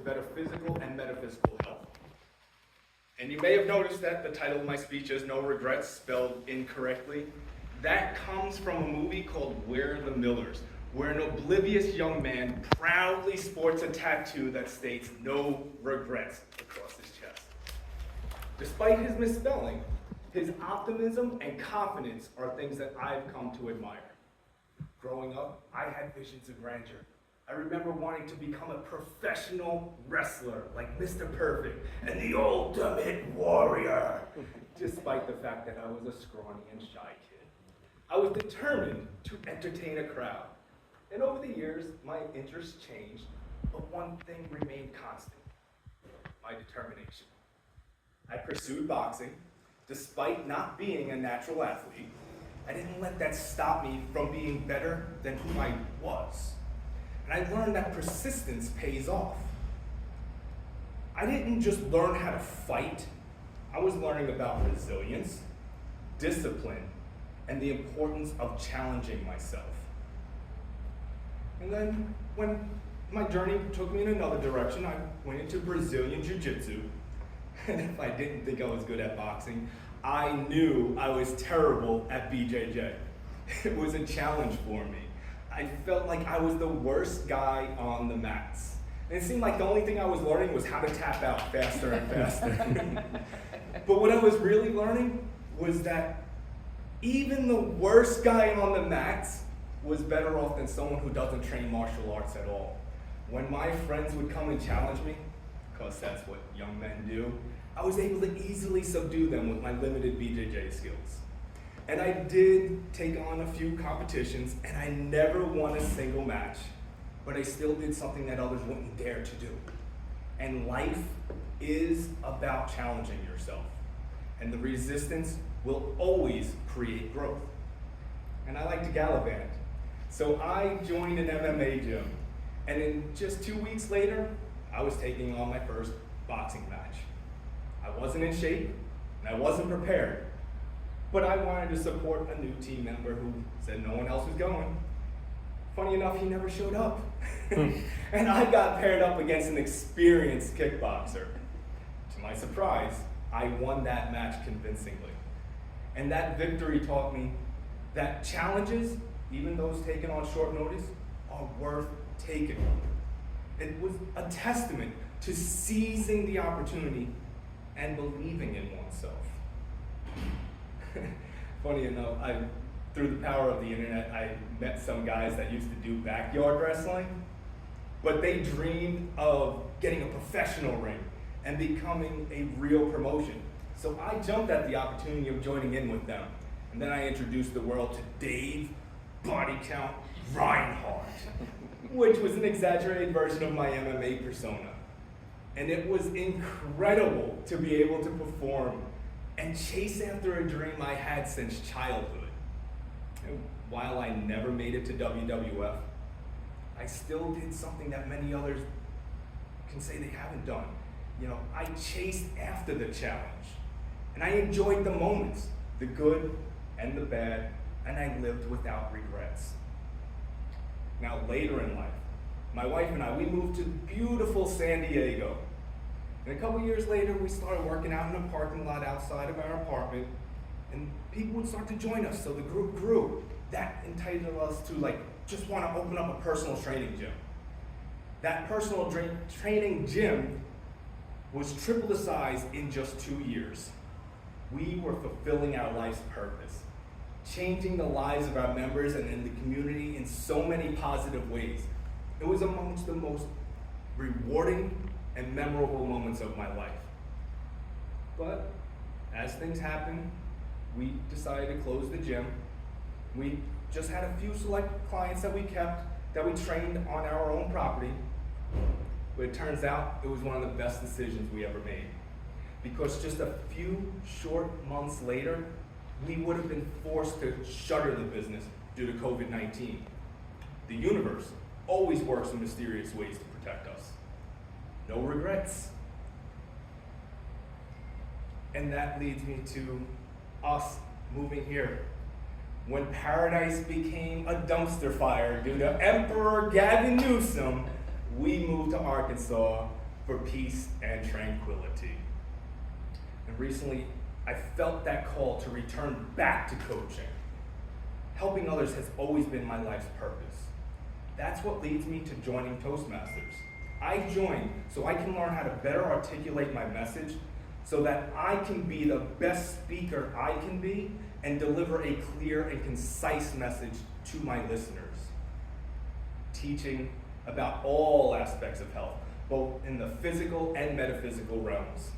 better physical and metaphysical health. And you may have noticed that the title of my speech is No Regrets, spelled incorrectly. That comes from a movie called We're the Millers, where an oblivious young man proudly sports a tattoo that states no regrets across his chest. Despite his misspelling, his optimism and confidence are things that I've come to admire. Growing up, I had visions of grandeur. I remember wanting to become a professional wrestler like Mr. Perfect and the ultimate warrior, despite the fact that I was a scrawny and shy kid. I was determined to entertain a crowd. And over the years, my interests changed, but one thing remained constant: my determination. I pursued boxing, despite not being a natural athlete. I didn't let that stop me from being better than who I was. And I learned that persistence pays off. I didn't just learn how to fight, I was learning about resilience, discipline, and the importance of challenging myself. And then when my journey took me in another direction, I went into Brazilian Jiu-Jitsu. And if I didn't think I was good at boxing, I knew I was terrible at BJJ. It was a challenge for me. I felt like I was the worst guy on the mats. And it seemed like the only thing I was learning was how to tap out faster and faster. But what I was really learning was that even the worst guy on the mats was better off than someone who doesn't train martial arts at all. When my friends would come and challenge me, because that's what young men do, I was able to easily subdue them with my limited BJJ skills. And I did take on a few competitions, and I never won a single match, but I still did something that others wouldn't dare to do. And life is about challenging yourself, and the resistance will always create growth. And I like to gallivant. So I joined an MMA gym, and in just 2 weeks later, I was taking on my first boxing match. I wasn't in shape, and I wasn't prepared, but I wanted to support a new team member who said no one else was going. Funny enough, he never showed up. And I got paired up against an experienced kickboxer. To my surprise, I won that match convincingly. And that victory taught me that challenges, even those taken on short notice, are worth taking. It was a testament to seizing the opportunity and believing in oneself. Funny enough, through the power of the internet, I met some guys that used to do backyard wrestling, but they dreamed of getting a professional ring and becoming a real promotion. So I jumped at the opportunity of joining in with them. And then I introduced the world to Dave Body Count Reinhardt, which was an exaggerated version of my MMA persona. And it was incredible to be able to perform and chase after a dream I had since childhood. And while I never made it to WWF, I still did something that many others can say they haven't done. I chased after the challenge. And I enjoyed the moments, the good and the bad, and I lived without regrets. Now, later in life, my wife and I, we moved to beautiful San Diego. And a couple years later, we started working out in a parking lot outside of our apartment, and people would start to join us, so the group grew. That entitled us to just want to open up a personal training gym. That personal training gym was triple the size in just 2 years. We were fulfilling our life's purpose, changing the lives of our members and in the community in so many positive ways. It was amongst the most rewarding and memorable moments of my life. But as things happen, we decided to close the gym. We just had a few select clients that we kept, that we trained on our own property. But it turns out it was one of the best decisions we ever made. Because just a few short months later, we would have been forced to shutter the business due to COVID-19. The universe always works in mysterious ways to protect us. No regrets. And that leads me to us moving here. When paradise became a dumpster fire due to Emperor Gavin Newsom, we moved to Arkansas for peace and tranquility. And recently, I felt that call to return back to coaching. Helping others has always been my life's purpose. That's what leads me to joining Toastmasters. I joined so I can learn how to better articulate my message so that I can be the best speaker I can be and deliver a clear and concise message to my listeners. Teaching about all aspects of health, both in the physical and metaphysical realms.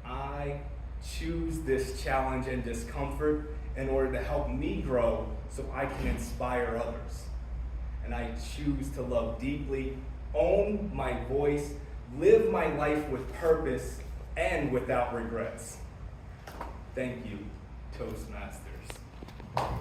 I choose this challenge and discomfort in order to help me grow so I can inspire others. And I choose to love deeply, own my voice, live my life with purpose and without regrets. Thank you, Toastmasters.